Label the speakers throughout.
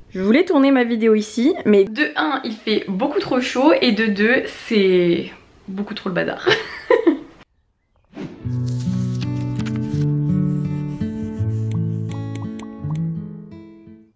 Speaker 1: Je voulais tourner ma vidéo ici, mais de 1 il fait beaucoup trop chaud et de 2 c'est beaucoup trop le bazar.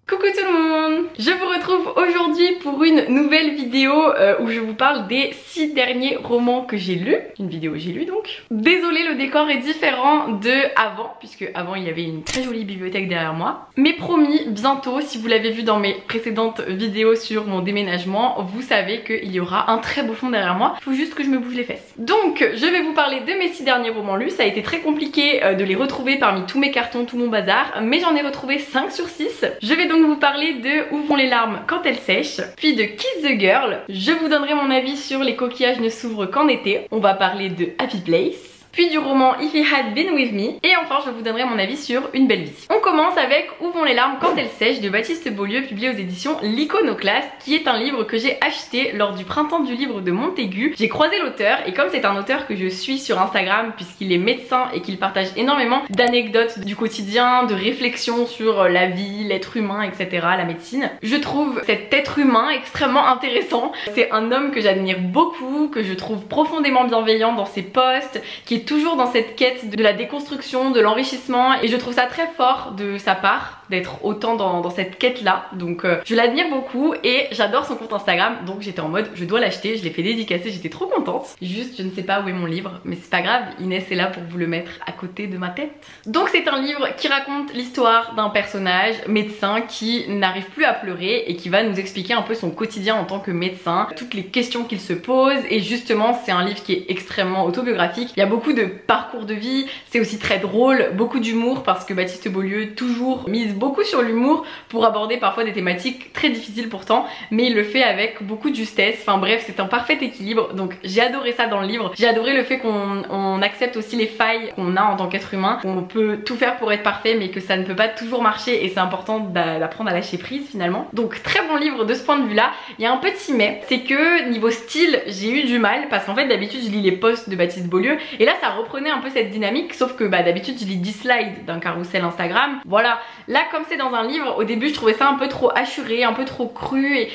Speaker 1: Coucou tout le monde! Je vous retrouve aujourd'hui pour une nouvelle vidéo où je vous parle des 6 derniers romans que j'ai lus. Une vidéo que j'ai lue donc. Désolée, le décor est différent de avant, puisque avant il y avait une très jolie bibliothèque derrière moi. Mais promis, bientôt, si vous l'avez vu dans mes précédentes vidéos sur mon déménagement, vous savez qu'il y aura un très beau fond derrière moi. Il faut juste que je me bouge les fesses. Donc je vais vous parler de mes 6 derniers romans lus. Ça a été très compliqué de les retrouver parmi tous mes cartons, tout mon bazar, mais j'en ai retrouvé 5 sur 6. Je vais donc vous parler de Où vont les larmes quand elles sèchent, puis de Kiss the Girl. Je vous donnerai mon avis sur Les coquillages ne s'ouvrent qu'en été. On va parler de Happy Place, puis du roman If He Had Been With Me, et enfin je vous donnerai mon avis sur Une belle vie. On commence avec Où vont les larmes quand elles sèchent de Baptiste Beaulieu, publié aux éditions L'Iconoclaste, qui est un livre que j'ai acheté lors du printemps du livre de Montaigu. J'ai croisé l'auteur et comme c'est un auteur que je suis sur Instagram puisqu'il est médecin et qu'il partage énormément d'anecdotes du quotidien, de réflexions sur la vie, l'être humain, etc., la médecine, je trouve cet être humain extrêmement intéressant. C'est un homme que j'admire beaucoup, que je trouve profondément bienveillant dans ses posts, qui est toujours dans cette quête de la déconstruction, de l'enrichissement, et je trouve ça très fort de sa part d'être autant dans cette quête là. Donc je l'admire beaucoup et j'adore son compte Instagram, donc j'étais en mode je dois l'acheter, je l'ai fait dédicacer, j'étais trop contente. Juste je ne sais pas où est mon livre, mais c'est pas grave, Inès est là pour vous le mettre à côté de ma tête. Donc c'est un livre qui raconte l'histoire d'un personnage médecin qui n'arrive plus à pleurer et qui va nous expliquer un peu son quotidien en tant que médecin, toutes les questions qu'il se pose, et justement c'est un livre qui est extrêmement autobiographique. Il y a beaucoup de parcours de vie, c'est aussi très drôle, beaucoup d'humour parce que Baptiste Beaulieu toujours mise beaucoup sur l'humour pour aborder parfois des thématiques très difficiles pourtant, mais il le fait avec beaucoup de justesse. Enfin bref, c'est un parfait équilibre, donc j'ai adoré ça dans le livre. J'ai adoré le fait qu'on accepte aussi les failles qu'on a en tant qu'être humain, qu'on peut tout faire pour être parfait mais que ça ne peut pas toujours marcher et c'est important d'apprendre à lâcher prise finalement. Donc très bon livre de ce point de vue là. Il y a un petit mais, c'est que niveau style j'ai eu du mal parce qu'en fait d'habitude je lis les posts de Baptiste Beaulieu et là ça reprenait un peu cette dynamique, sauf que d'habitude je lis 10 slides d'un carrousel Instagram. Voilà, là comme c'est dans un livre, au début je trouvais ça un peu trop hachuré, un peu trop cru et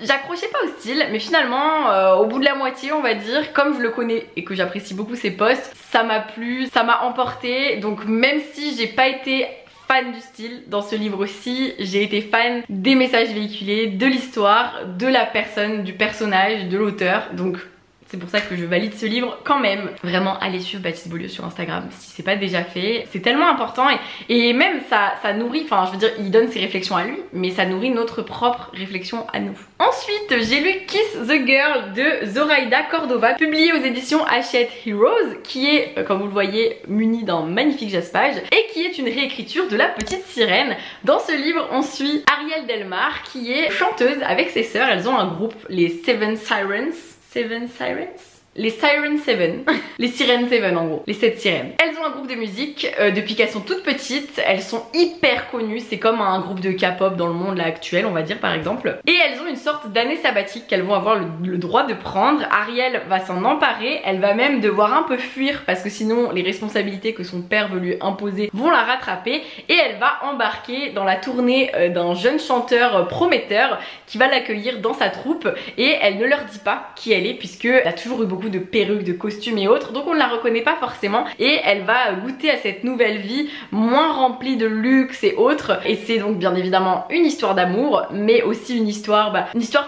Speaker 1: j'accrochais pas au style, mais finalement au bout de la moitié on va dire, comme je le connais et que j'apprécie beaucoup ses posts, ça m'a plu, ça m'a emporté. Donc même si j'ai pas été fan du style dans ce livre-ci, j'ai été fan des messages véhiculés, de l'histoire, de la personne, du personnage, de l'auteur, donc c'est pour ça que je valide ce livre quand même. Vraiment, allez suivre Baptiste Beaulieu sur Instagram si c'est pas déjà fait. C'est tellement important et même ça nourrit, enfin je veux dire, il donne ses réflexions à lui, mais ça nourrit notre propre réflexion à nous. Ensuite, j'ai lu Kiss the Girl de Zoraida Cordova, publié aux éditions Hachette Heroes, qui est, comme vous le voyez, muni d'un magnifique jaspage et qui est une réécriture de La Petite Sirène. Dans ce livre, on suit Ariel Delmar, qui est chanteuse avec ses sœurs. Elles ont un groupe, les Seven Sirens. Les Siren 7, les Sirènes 7 en gros, les 7 sirènes. Elles ont un groupe de musique depuis qu'elles sont toutes petites, elles sont hyper connues, c'est comme un groupe de K-pop dans le monde là actuel on va dire par exemple. Et elles ont une sorte d'année sabbatique qu'elles vont avoir le droit de prendre. Ariel va s'en emparer, elle va même devoir un peu fuir parce que sinon les responsabilités que son père veut lui imposer vont la rattraper, et elle va embarquer dans la tournée d'un jeune chanteur prometteur qui va l'accueillir dans sa troupe, et elle ne leur dit pas qui elle est puisque elle a toujours eu beaucoup de perruques, de costumes et autres, donc on ne la reconnaît pas forcément, et elle va goûter à cette nouvelle vie moins remplie de luxe et autres. Et c'est donc bien évidemment une histoire d'amour, mais aussi une histoire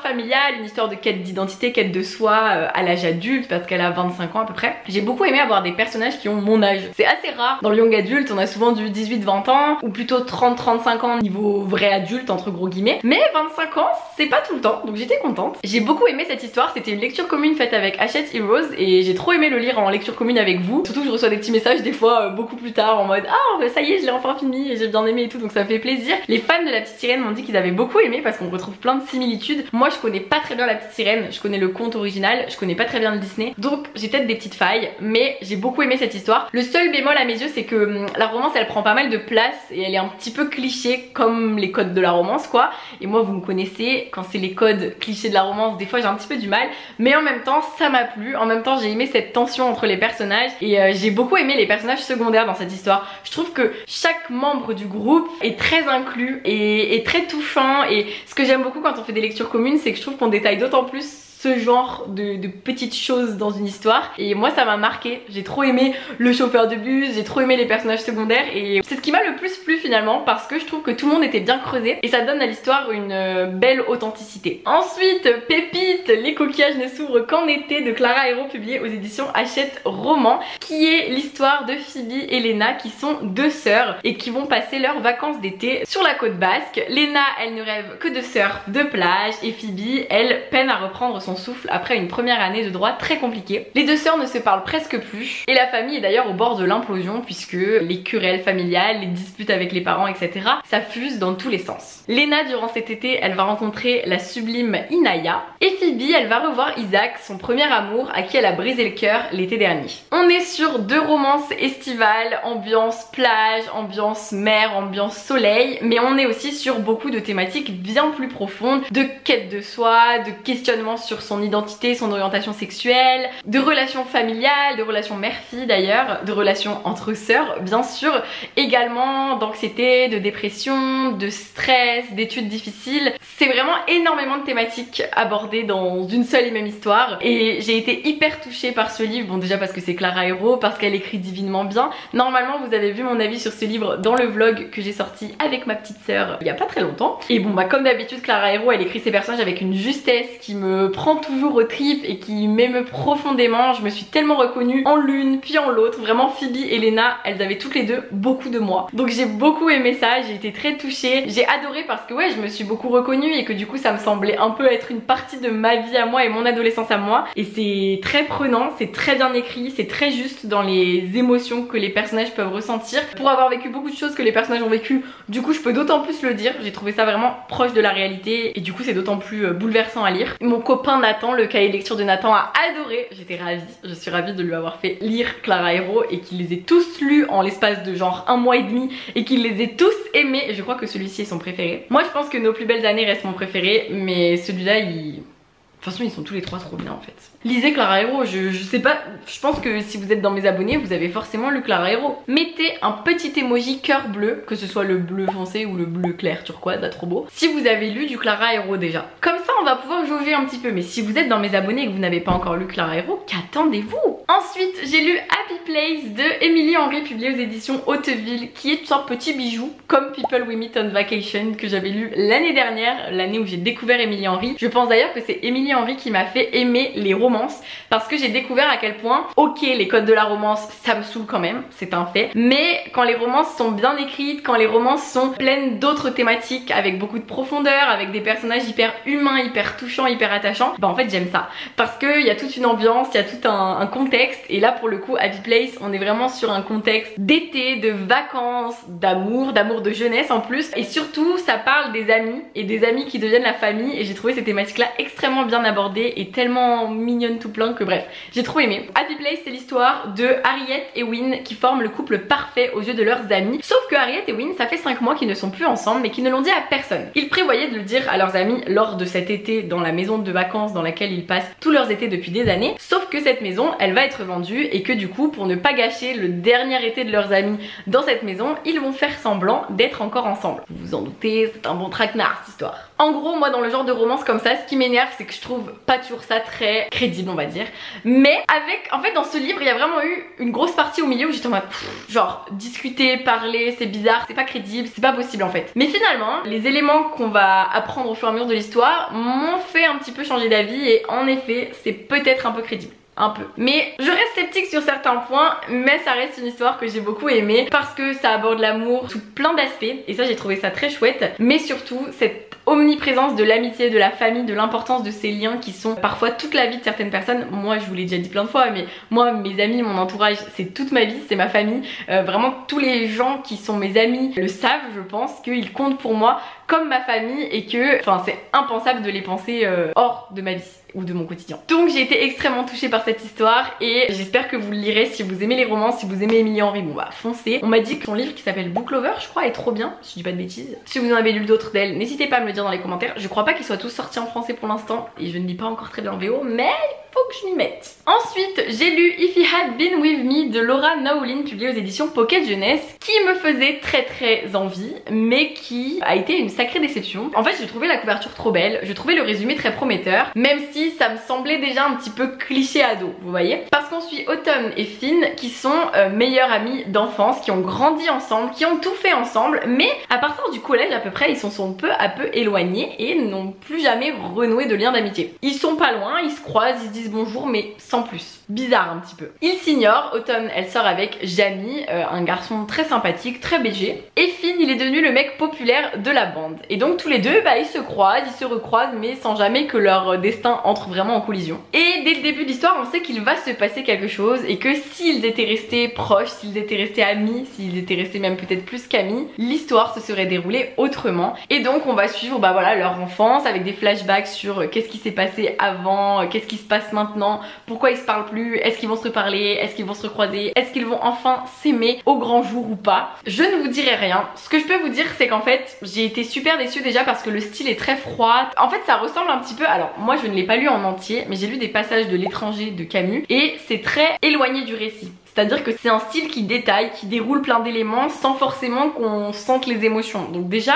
Speaker 1: familiale, une histoire de quête d'identité, quête de soi à l'âge adulte, parce qu'elle a 25 ans à peu près. J'ai beaucoup aimé avoir des personnages qui ont mon âge, c'est assez rare. Dans le young adulte on a souvent du 18-20 ans, ou plutôt 30-35 ans niveau vrai adulte entre gros guillemets, mais 25 ans c'est pas tout le temps, donc j'étais contente. J'ai beaucoup aimé cette histoire, c'était une lecture commune faite avec Hachette Heroes et j'ai trop aimé le lire en lecture commune avec vous. Surtout que je reçois des petits messages des fois beaucoup plus tard en mode ah ça y est je l'ai enfin fini et j'ai bien aimé et tout, donc ça me fait plaisir. Les fans de La Petite Sirène m'ont dit qu'ils avaient beaucoup aimé parce qu'on retrouve plein de similitudes. Moi je connais pas très bien La Petite Sirène, je connais le conte original, je connais pas très bien le Disney, donc j'ai peut-être des petites failles, mais j'ai beaucoup aimé cette histoire. Le seul bémol à mes yeux c'est que la romance elle prend pas mal de place et elle est un petit peu cliché comme les codes de la romance quoi, et moi vous me connaissez, quand c'est les codes clichés de la romance des fois j'ai un petit peu du mal, mais en même temps ça m'a plu. plu. En même temps j'ai aimé cette tension entre les personnages et j'ai beaucoup aimé les personnages secondaires dans cette histoire. Je trouve que chaque membre du groupe est très inclus et très touchant, et ce que j'aime beaucoup quand on fait des lectures communes, c'est que je trouve qu'on détaille d'autant plus ce genre de petites choses dans une histoire, et moi ça m'a marqué. J'ai trop aimé le chauffeur de bus, j'ai trop aimé les personnages secondaires, et c'est ce qui m'a le plus plu finalement, parce que je trouve que tout le monde était bien creusé et ça donne à l'histoire une belle authenticité. Ensuite, pépite, les coquillages ne s'ouvrent qu'en été de Clara Hérault, publié aux éditions Hachette Roman, qui est l'histoire de Phoebe et Lena, qui sont deux sœurs et qui vont passer leurs vacances d'été sur la côte basque. Lena, elle ne rêve que de surf, de plage, et Phoebe, elle peine à reprendre son souffle après une première année de droit très compliquée. Les deux sœurs ne se parlent presque plus et la famille est d'ailleurs au bord de l'implosion, puisque les querelles familiales, les disputes avec les parents, etc. ça fuse dans tous les sens. Lena, durant cet été, elle va rencontrer la sublime Inaya, et Phoebe, elle va revoir Isaac, son premier amour, à qui elle a brisé le cœur l'été dernier. On est sur deux romances estivales, ambiance plage, ambiance mer, ambiance soleil, mais on est aussi sur beaucoup de thématiques bien plus profondes, de quête de soi, de questionnement sur son identité, son orientation sexuelle, de relations familiales, de relations mère-fille d'ailleurs, de relations entre sœurs bien sûr, également d'anxiété, de dépression, de stress, d'études difficiles. C'est vraiment énormément de thématiques abordées dans une seule et même histoire, et j'ai été hyper touchée par ce livre. Bon, déjà parce que c'est Clara Hérault, parce qu'elle écrit divinement bien. Normalement vous avez vu mon avis sur ce livre dans le vlog que j'ai sorti avec ma petite sœur il y a pas très longtemps, et bon bah comme d'habitude Clara Hérault, elle écrit ses personnages avec une justesse qui me prend toujours aux tripes et qui m'émeut profondément. Je me suis tellement reconnue en l'une puis en l'autre. Vraiment, Phoebe et Lena, elles avaient toutes les deux beaucoup de moi, donc j'ai beaucoup aimé ça, j'ai été très touchée, j'ai adoré parce que ouais, je me suis beaucoup reconnue et que du coup ça me semblait un peu être une partie de ma vie à moi et mon adolescence à moi, et c'est très prenant, c'est très bien écrit, c'est très juste dans les émotions que les personnages peuvent ressentir. Pour avoir vécu beaucoup de choses que les personnages ont vécu, du coup je peux d'autant plus le dire, j'ai trouvé ça vraiment proche de la réalité, et du coup c'est d'autant plus bouleversant à lire. Mon copain Nathan, le cahier de lecture de Nathan, a adoré, j'étais ravie, je suis ravie de lui avoir fait lire Clara Hérault et qu'il les ait tous lus en l'espace de genre un mois et demi et qu'il les ait tous aimés. Je crois que celui-ci est son préféré. Moi je pense que Nos plus belles années reste mon préféré, mais celui-là il... De toute façon ils sont tous les trois trop bien en fait. Lisez Clara Hérault, je sais pas, je pense que si vous êtes dans mes abonnés, vous avez forcément lu Clara Hérault. Mettez un petit emoji cœur bleu, que ce soit le bleu foncé ou le bleu clair turquoise, là trop beau, si vous avez lu du Clara Hérault déjà. Comme ça on va pouvoir jauger un petit peu, mais si vous êtes dans mes abonnés et que vous n'avez pas encore lu Clara Hérault, qu'attendez-vous? Ensuite j'ai lu Happy Place de Émilie Henry, publié aux éditions Hauteville, qui est un petit bijou comme People We Meet on Vacation, que j'avais lu l'année dernière, l'année où j'ai découvert Émilie Henry. Je pense d'ailleurs que c'est Émilie Henry qui m'a fait aimer les romances, parce que j'ai découvert à quel point, ok, les codes de la romance ça me saoule quand même, c'est un fait, mais quand les romances sont bien écrites, quand les romances sont pleines d'autres thématiques avec beaucoup de profondeur, avec des personnages hyper humains, hyper touchants, hyper attachants, bah en fait j'aime ça, parce qu'il y a toute une ambiance, il y a tout un contexte, et là pour le coup Happy Place on est vraiment sur un contexte d'été, de vacances, d'amour de jeunesse en plus, et surtout ça parle des amis et des amis qui deviennent la famille, et j'ai trouvé ces thématiques là extrêmement bien abordées et tellement mignonnes tout plein que bref, j'ai trop aimé. Happy Place c'est l'histoire de Harriet et Win qui forment le couple parfait aux yeux de leurs amis, sauf que Harriet et Win ça fait 5 mois qu'ils ne sont plus ensemble, mais qu'ils ne l'ont dit à personne. Ils prévoyaient de le dire à leurs amis lors de cet été dans la maison de vacances dans laquelle ils passent tous leurs étés depuis des années, sauf que cette maison elle va être vendue, et que du coup pour ne pas gâcher le dernier été de leurs amis dans cette maison, ils vont faire semblant d'être encore ensemble. Vous vous en doutez, c'est un bon traquenard cette histoire. En gros moi dans le genre de romance comme ça, ce qui m'énerve c'est que je trouve pas toujours ça très crédible on va dire, mais avec, en fait dans ce livre il y a vraiment eu une grosse partie au milieu où j'étais en mode genre discuter, parler, c'est bizarre, c'est pas crédible, c'est pas possible en fait. Mais finalement les éléments qu'on va apprendre au fur et à mesure de l'histoire m'ont fait un petit peu changer d'avis, et en effet c'est peut-être un peu crédible. Un peu. Mais je reste sceptique sur certains points, mais ça reste une histoire que j'ai beaucoup aimée parce que ça aborde l'amour sous plein d'aspects, et ça j'ai trouvé ça très chouette, mais surtout cette omniprésence de l'amitié, de la famille, de l'importance de ces liens qui sont parfois toute la vie de certaines personnes. Moi je vous l'ai déjà dit plein de fois, mais moi mes amis, mon entourage c'est toute ma vie, c'est ma famille, vraiment tous les gens qui sont mes amis le savent, je pense qu'ils comptent pour moi comme ma famille, et que enfin c'est impensable de les penser hors de ma vie. ou de mon quotidien. Donc j'ai été extrêmement touchée par cette histoire et j'espère que vous le lirez si vous aimez les romans, si vous aimez Emilie Henry, bon bah foncez. On m'a dit que son livre qui s'appelle Book Lover je crois est trop bien, si je dis pas de bêtises. Si vous en avez lu d'autres d'elle, n'hésitez pas à me le dire dans les commentaires. Je crois pas qu'ils soient tous sortis en français pour l'instant et je ne lis pas encore très bien en VO, mais faut que je m'y mette. Ensuite j'ai lu If He Had Been With Me de Laura Naoulin, publié aux éditions Pocket Jeunesse, qui me faisait très envie mais qui a été une sacrée déception. En fait j'ai trouvé la couverture trop belle, je trouvais le résumé très prometteur, même si ça me semblait déjà un petit peu cliché ado, vous voyez, parce qu'on suit Autumn et Finn qui sont meilleurs amis d'enfance, qui ont grandi ensemble, qui ont tout fait ensemble, mais à partir du collège à peu près ils sont peu à peu éloignés et n'ont plus jamais renoué de lien d'amitié. Ils sont pas loin, ils se croisent, ils se disent bonjour mais sans plus. Bizarre un petit peu. Ils s'ignorent, Autumn elle sort avec Jamie, un garçon très sympathique, très BG, et Finn il est devenu le mec populaire de la bande. Et donc tous les deux bah ils se croisent, ils se recroisent mais sans jamais que leur destin entre vraiment en collision. Et dès le début de l'histoire on sait qu'il va se passer quelque chose et que s'ils étaient restés proches, s'ils étaient restés amis, s'ils étaient restés même peut-être plus qu'amis, l'histoire se serait déroulée autrement. Et donc on va suivre bah voilà leur enfance avec des flashbacks sur qu'est-ce qui s'est passé avant, qu'est-ce qui se passe maintenant, pourquoi ils se parlent plus, est-ce qu'ils vont se reparler, est-ce qu'ils vont se recroiser, est-ce qu'ils vont enfin s'aimer au grand jour ou pas. Je ne vous dirai rien. Ce que je peux vous dire c'est qu'en fait j'ai été super déçue déjà parce que le style est très froid. En fait ça ressemble un petit peu, alors moi je ne l'ai pas lu en entier mais j'ai lu des passages de L'étranger de Camus et c'est très éloigné du récit. C'est-à-dire que c'est un style qui détaille, qui déroule plein d'éléments sans forcément qu'on sente les émotions. Donc déjà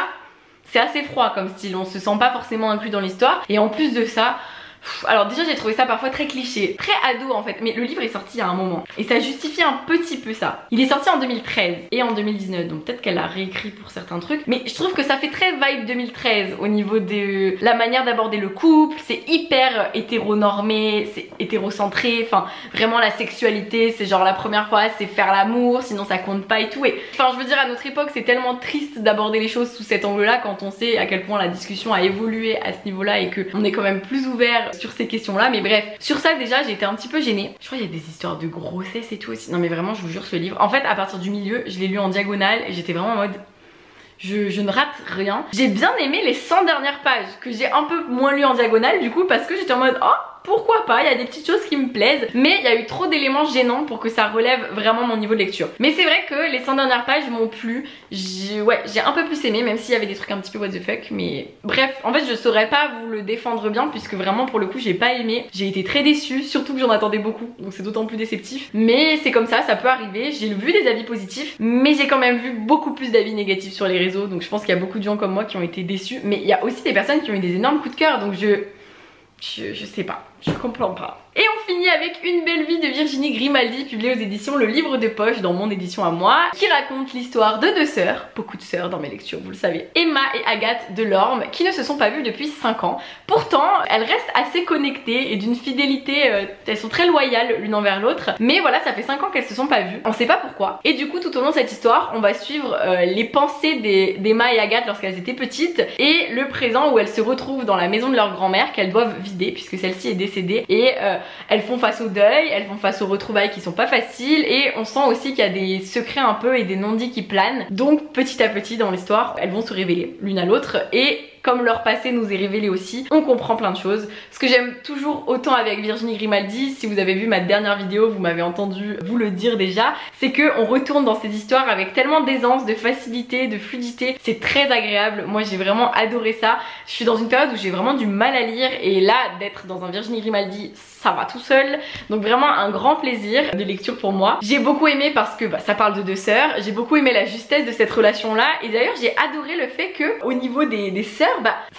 Speaker 1: c'est assez froid comme style, on se sent pas forcément inclus dans l'histoire et en plus de ça, alors déjà j'ai trouvé ça parfois très cliché, très ado en fait, mais le livre est sorti il y a un moment et ça justifie un petit peu ça. Il est sorti en 2013 et en 2019 donc peut-être qu'elle a réécrit pour certains trucs, mais je trouve que ça fait très vibe 2013 au niveau de la manière d'aborder le couple. C'est hyper hétéronormé, c'est hétérocentré, enfin vraiment la sexualité c'est genre la première fois c'est faire l'amour sinon ça compte pas et tout, et enfin je veux dire à notre époque c'est tellement triste d'aborder les choses sous cet angle là quand on sait à quel point la discussion a évolué à ce niveau là et qu'on est quand même plus ouvert sur ces questions là. Mais bref, sur ça déjà j'ai été un petit peu gênée. Je crois qu'il y a des histoires de grossesse et tout aussi. Non mais vraiment je vous jure ce livre, en fait à partir du milieu je l'ai lu en diagonale et j'étais vraiment en mode je ne rate rien. J'ai bien aimé les 100 dernières pages que j'ai un peu moins lu en diagonale du coup parce que j'étais en mode oh pourquoi pas, il y a des petites choses qui me plaisent, mais il y a eu trop d'éléments gênants pour que ça relève vraiment mon niveau de lecture. Mais c'est vrai que les 100 dernières pages m'ont plu, j'ai un peu plus aimé même s'il y avait des trucs un petit peu what the fuck, mais bref, en fait je saurais pas vous le défendre bien puisque vraiment pour le coup j'ai pas aimé, j'ai été très déçue, surtout que j'en attendais beaucoup, donc c'est d'autant plus déceptif, mais c'est comme ça peut arriver. J'ai vu des avis positifs, mais j'ai quand même vu beaucoup plus d'avis négatifs sur les réseaux, donc je pense qu'il y a beaucoup de gens comme moi qui ont été déçus, mais il y a aussi des personnes qui ont eu des énormes coups de cœur, donc je sais pas, je comprends pas. Et on finit avec Une belle vie de Virginie Grimaldi, publiée aux éditions Le Livre de Poche, dans mon édition à moi, qui raconte l'histoire de deux sœurs, beaucoup de sœurs dans mes lectures vous le savez, Emma et Agathe Delorme, qui ne se sont pas vues depuis 5 ans. Pourtant elles restent assez connectées et d'une fidélité, elles sont très loyales l'une envers l'autre, mais voilà ça fait 5 ans qu'elles se sont pas vues, on sait pas pourquoi. Et du coup tout au long de cette histoire on va suivre les pensées d'Emma et Agathe lorsqu'elles étaient petites et le présent où elles se retrouvent dans la maison de leur grand-mère qu'elles doivent vider puisque celle-ci est décédée, et elles font face au deuil, elles font face aux retrouvailles qui sont pas faciles, et on sent aussi qu'il y a des secrets un peu et des non-dits qui planent. Donc petit à petit dans l'histoire elles vont se révéler l'une à l'autre, et comme leur passé nous est révélé aussi, on comprend plein de choses. Ce que j'aime toujours autant avec Virginie Grimaldi, si vous avez vu ma dernière vidéo, vous m'avez entendu vous le dire déjà, c'est que on retourne dans ces histoires avec tellement d'aisance, de facilité, de fluidité. C'est très agréable, moi j'ai vraiment adoré ça. Je suis dans une période où j'ai vraiment du mal à lire, et là d'être dans un Virginie Grimaldi, ça va tout seul. Donc vraiment un grand plaisir de lecture pour moi. J'ai beaucoup aimé parce que ça parle de deux sœurs, j'ai beaucoup aimé la justesse de cette relation là, et d'ailleurs j'ai adoré le fait que au niveau des sœurs,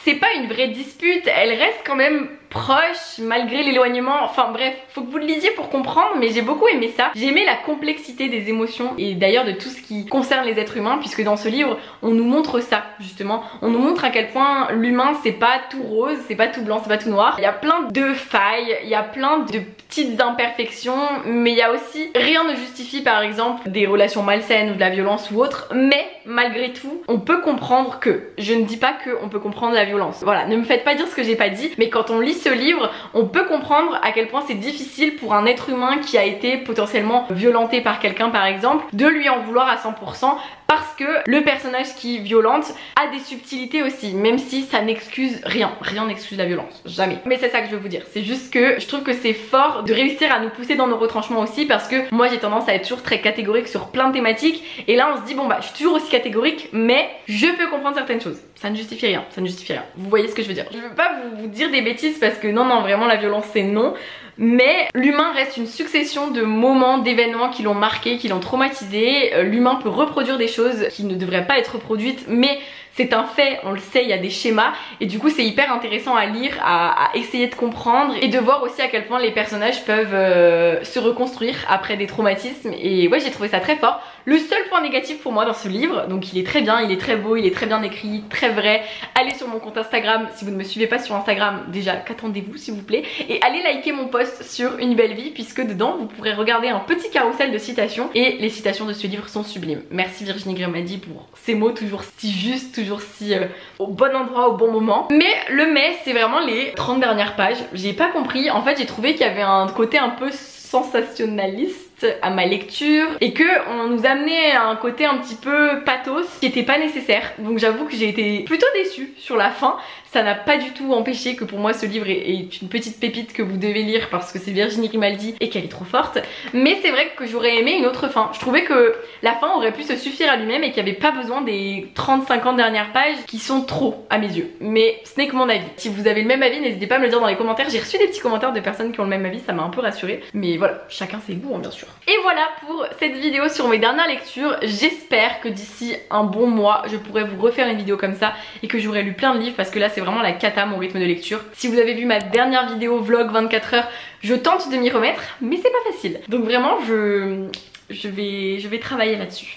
Speaker 1: c'est pas une vraie dispute, elles restent quand même proches malgré l'éloignement. Enfin bref, faut que vous le lisiez pour comprendre, mais j'ai beaucoup aimé ça. J'ai aimé la complexité des émotions et d'ailleurs de tout ce qui concerne les êtres humains, puisque dans ce livre on nous montre ça justement, on nous montre à quel point l'humain c'est pas tout rose, c'est pas tout blanc, c'est pas tout noir. Il y a plein de failles, il y a plein de petites imperfections, mais il y a aussi, rien ne justifie par exemple des relations malsaines ou de la violence ou autre, mais malgré tout on peut comprendre que, je ne dis pas que on peut comprendre la violence, voilà, ne me faites pas dire ce que j'ai pas dit, mais quand on lit ce livre on peut comprendre à quel point c'est difficile pour un être humain qui a été potentiellement violenté par quelqu'un par exemple, de lui en vouloir à 100% parce que le personnage qui violente a des subtilités aussi, même si ça n'excuse rien. Rien n'excuse la violence, jamais. Mais c'est ça que je veux vous dire, c'est juste que je trouve que c'est fort de réussir à nous pousser dans nos retranchements aussi, parce que moi j'ai tendance à être toujours très catégorique sur plein de thématiques, et là on se dit bon bah je suis toujours aussi catégorique, mais je peux comprendre certaines choses. Ça ne justifie rien, ça ne justifie rien. Vous voyez ce que je veux dire. Je veux pas vous dire des bêtises parce que non, vraiment la violence c'est non. Mais l'humain reste une succession de moments, d'événements qui l'ont marqué, qui l'ont traumatisé. L'humain peut reproduire des choses qui ne devraient pas être reproduites, mais c'est un fait, on le sait, il y a des schémas. Et du coup c'est hyper intéressant à lire, à essayer de comprendre et de voir aussi à quel point les personnages peuvent se reconstruire après des traumatismes. Et ouais, j'ai trouvé ça très fort. Le seul point négatif pour moi dans ce livre, donc il est très bien, il est très beau, il est très bien écrit, très vrai. Allez sur mon compte Instagram, si vous ne me suivez pas sur Instagram, déjà qu'attendez-vous s'il vous plaît. Et allez liker mon post sur Une Belle Vie, puisque dedans vous pourrez regarder un petit carrousel de citations. Et les citations de ce livre sont sublimes. Merci Virginie Grimaldi pour ces mots toujours si justes, toujours si au bon endroit, au bon moment. Mais le mais, c'est vraiment les 30 dernières pages. J'ai pas compris, en fait j'ai trouvé qu'il y avait un côté un peu sensationnaliste à ma lecture et que on nous amenait à un côté un petit peu pathos qui était pas nécessaire. Donc j'avoue que j'ai été plutôt déçue sur la fin. Ça n'a pas du tout empêché que pour moi ce livre est une petite pépite que vous devez lire parce que c'est Virginie Grimaldi et qu'elle est trop forte. Mais c'est vrai que j'aurais aimé une autre fin. Je trouvais que la fin aurait pu se suffire à lui-même et qu'il n'y avait pas besoin des 30-50 dernières pages qui sont trop à mes yeux. Mais ce n'est que mon avis. Si vous avez le même avis, n'hésitez pas à me le dire dans les commentaires. J'ai reçu des petits commentaires de personnes qui ont le même avis, ça m'a un peu rassurée. Mais voilà, chacun ses goûts hein, bien sûr. Et voilà pour cette vidéo sur mes dernières lectures. J'espère que d'ici un bon mois, je pourrai vous refaire une vidéo comme ça et que j'aurai lu plein de livres parce que là c'est vraiment la cata mon rythme de lecture. Si vous avez vu ma dernière vidéo vlog 24 heures, je tente de m'y remettre, mais c'est pas facile. Donc vraiment je vais travailler là-dessus.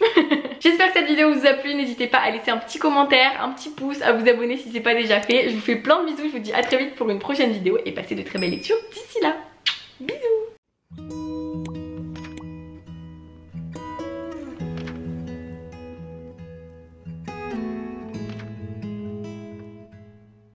Speaker 1: J'espère que cette vidéo vous a plu, n'hésitez pas à laisser un petit commentaire, un petit pouce, à vous abonner si c'est pas déjà fait. Je vous fais plein de bisous, je vous dis à très vite pour une prochaine vidéo et passez de très belles lectures d'ici là. Bisous.